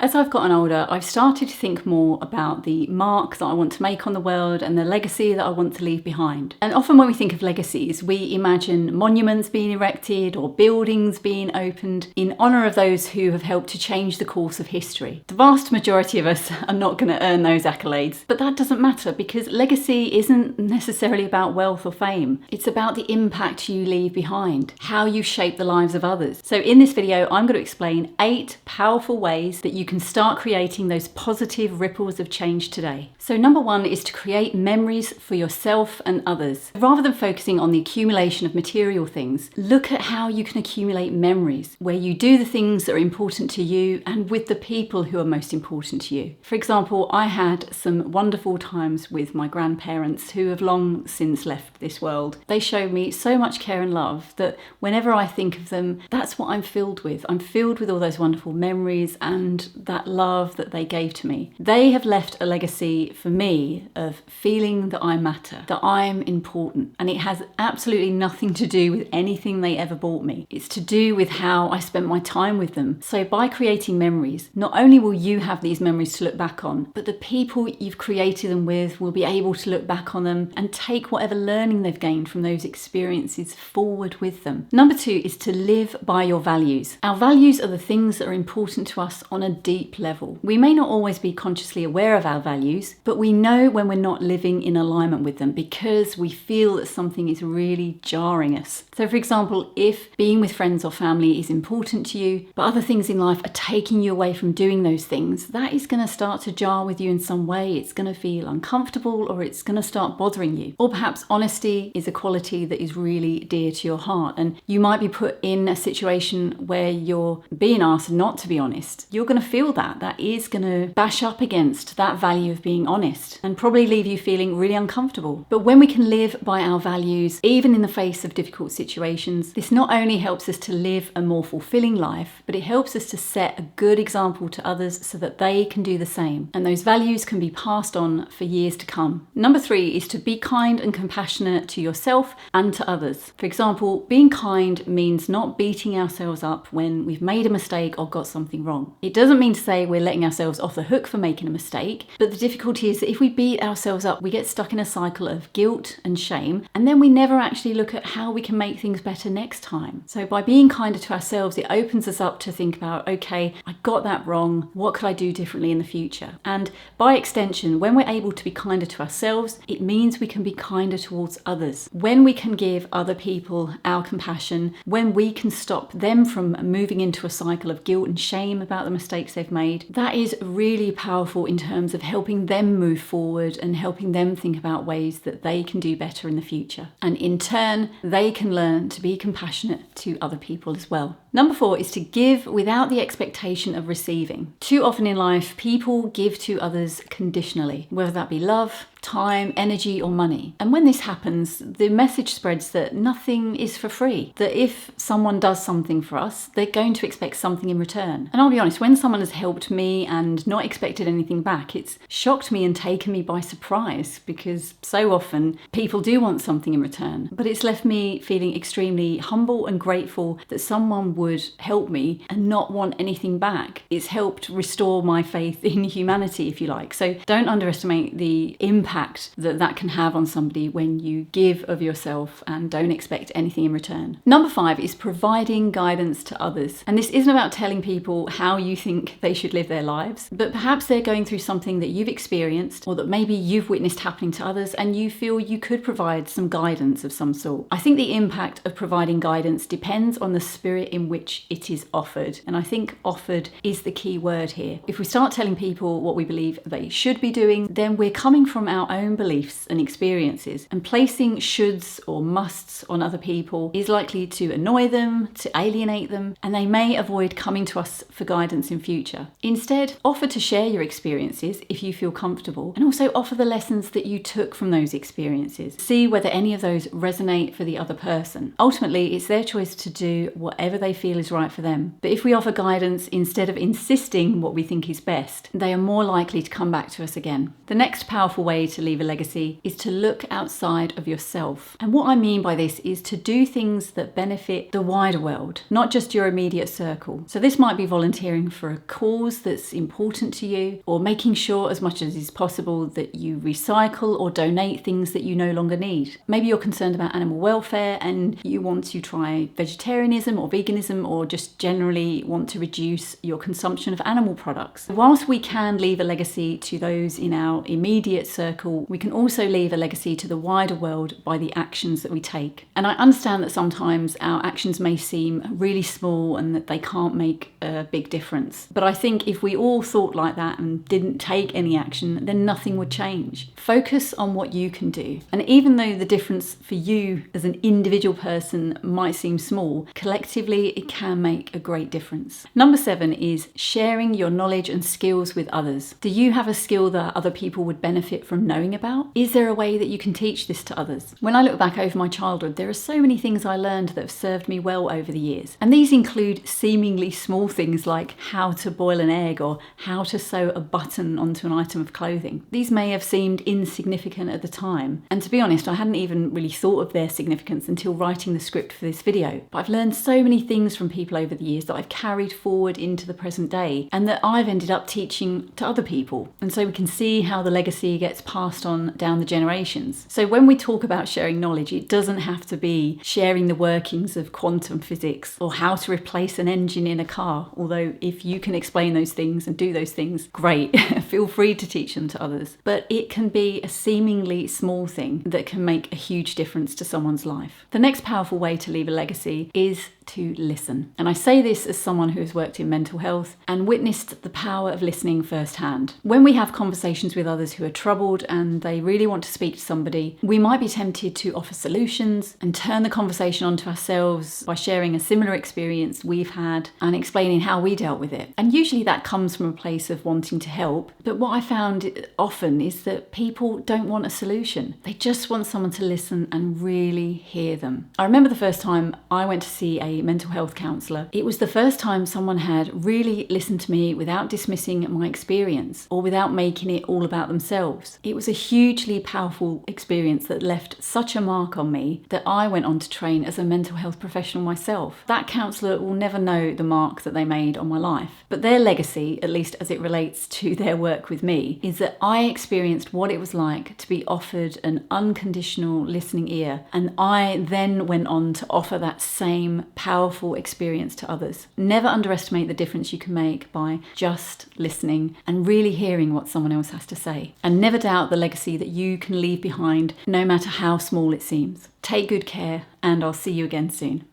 As I've gotten older, I've started to think more about the mark that I want to make on the world and the legacy that I want to leave behind. And often when we think of legacies, we imagine monuments being erected or buildings being opened in honour of those who have helped to change the course of history. The vast majority of us are not going to earn those accolades, but that doesn't matter because legacy isn't necessarily about wealth or fame. It's about the impact you leave behind, how you shape the lives of others. So in this video, I'm going to explain 8 powerful ways that you can start creating those positive ripples of change today. So number 1 is to create memories for yourself and others. Rather than focusing on the accumulation of material things, look at how you can accumulate memories where you do the things that are important to you and with the people who are most important to you. For example, I had some wonderful times with my grandparents who have long since left this world. They showed me so much care and love that whenever I think of them, that's what I'm filled with. I'm filled with all those wonderful memories and that love that they gave to me. They have left a legacy for me of feeling that I matter, that I'm important, and it has absolutely nothing to do with anything they ever bought me. It's to do with how I spent my time with them. So by creating memories, not only will you have these memories to look back on, but the people you've created them with will be able to look back on them and take whatever learning they've gained from those experiences forward with them. Number 2 is to live by your values. Our values are the things that are important to us on a deep level. We may not always be consciously aware of our values, but we know when we're not living in alignment with them because we feel that something is really jarring us. So for example, if being with friends or family is important to you, but other things in life are taking you away from doing those things, that is going to start to jar with you in some way. It's going to feel uncomfortable or it's going to start bothering you. Or perhaps honesty is a quality that is really dear to your heart and you might be put in a situation where you're being asked not to be honest. You're going to feel that is going to bash up against that value of being honest and probably leave you feeling really uncomfortable. But when we can live by our values, even in the face of difficult situations, this not only helps us to live a more fulfilling life, but it helps us to set a good example to others so that they can do the same. And those values can be passed on for years to come. Number 3 is to be kind and compassionate to yourself and to others. For example, being kind means not beating ourselves up when we've made a mistake or got something wrong. It doesn't mean to say we're letting ourselves off the hook for making a mistake, but the difficulty is that if we beat ourselves up, we get stuck in a cycle of guilt and shame, and then we never actually look at how we can make things better next time. So by being kinder to ourselves, it opens us up to think about, okay, I got that wrong, what could I do differently in the future? And by extension, when we're able to be kinder to ourselves, it means we can be kinder towards others. When we can give other people our compassion, when we can stop them from moving into a cycle of guilt and shame about the mistakes they've made, that is really powerful in terms of helping them move forward and helping them think about ways that they can do better in the future. And in turn, they can learn to be compassionate to other people as well. Number 4 is to give without the expectation of receiving. Too often in life, people give to others conditionally, whether that be love, time, energy, or money. And when this happens, the message spreads that nothing is for free, that if someone does something for us, they're going to expect something in return. And I'll be honest, when someone has helped me and not expected anything back, it's shocked me and taken me by surprise because so often people do want something in return. But it's left me feeling extremely humble and grateful that someone would help me and not want anything back. It's helped restore my faith in humanity, if you like. So don't underestimate the impact that can have on somebody when you give of yourself and don't expect anything in return. Number 5 is providing guidance to others. And this isn't about telling people how you think they should live their lives, but perhaps they're going through something that you've experienced or that maybe you've witnessed happening to others and you feel you could provide some guidance of some sort. I think the impact of providing guidance depends on the spirit in which it is offered. And I think offered is the key word here. If we start telling people what we believe they should be doing, then we're coming from our own beliefs and experiences, and placing shoulds or musts on other people is likely to annoy them, to alienate them, and they may avoid coming to us for guidance in future. Instead, offer to share your experiences if you feel comfortable, and also offer the lessons that you took from those experiences. See whether any of those resonate for the other person. Ultimately, it's their choice to do whatever they feel is right for them. But if we offer guidance instead of insisting what we think is best, they are more likely to come back to us again. The next powerful way to leave a legacy is to look outside of yourself. And what I mean by this is to do things that benefit the wider world, not just your immediate circle. So this might be volunteering for a cause that's important to you, or making sure as much as is possible that you recycle or donate things that you no longer need. Maybe you're concerned about animal welfare and you want to try vegetarianism or veganism, or just generally want to reduce your consumption of animal products. Whilst we can leave a legacy to those in our immediate circle, we can also leave a legacy to the wider world by the actions that we take. And I understand that sometimes our actions may seem really small and that they can't make a big difference. But I think if we all thought like that and didn't take any action, then nothing would change. Focus on what you can do. And even though the difference for you as an individual person might seem small, collectively it can make a great difference. Number 7 is sharing your knowledge and skills with others. Do you have a skill that other people would benefit from knowing about? Is there a way that you can teach this to others? When I look back over my childhood, there are so many things I learned that have served me well over the years. And these include seemingly small things like how to boil an egg or how to sew a button onto an item of clothing. These may have seemed insignificant at the time. And to be honest, I hadn't even really thought of their significance until writing the script for this video. But I've learned so many things from people over the years that I've carried forward into the present day and that I've ended up teaching to other people. And so we can see how the legacy gets passed on down the generations. So when we talk about sharing knowledge, it doesn't have to be sharing the workings of quantum physics or how to replace an engine in a car. Although if you can explain those things and do those things, great. Feel free to teach them to others. But it can be a seemingly small thing that can make a huge difference to someone's life. The next powerful way to leave a legacy is to listen. And I say this as someone who has worked in mental health and witnessed the power of listening firsthand. When we have conversations with others who are troubled and they really want to speak to somebody, we might be tempted to offer solutions and turn the conversation onto ourselves by sharing a similar experience we've had and explaining how we dealt with it. And usually that comes from a place of wanting to help. But what I found often is that people don't want a solution. They just want someone to listen and really hear them. I remember the first time I went to see a mental health counsellor. It was the first time someone had really listened to me without dismissing my experience or without making it all about themselves. It was a hugely powerful experience that left such a mark on me that I went on to train as a mental health professional myself. That counsellor will never know the mark that they made on my life, but their legacy, at least as it relates to their work with me, is that I experienced what it was like to be offered an unconditional listening ear, and I then went on to offer that same powerful experience to others. Never underestimate the difference you can make by just listening and really hearing what someone else has to say. And never doubt the legacy that you can leave behind, no matter how small it seems. Take good care, and I'll see you again soon.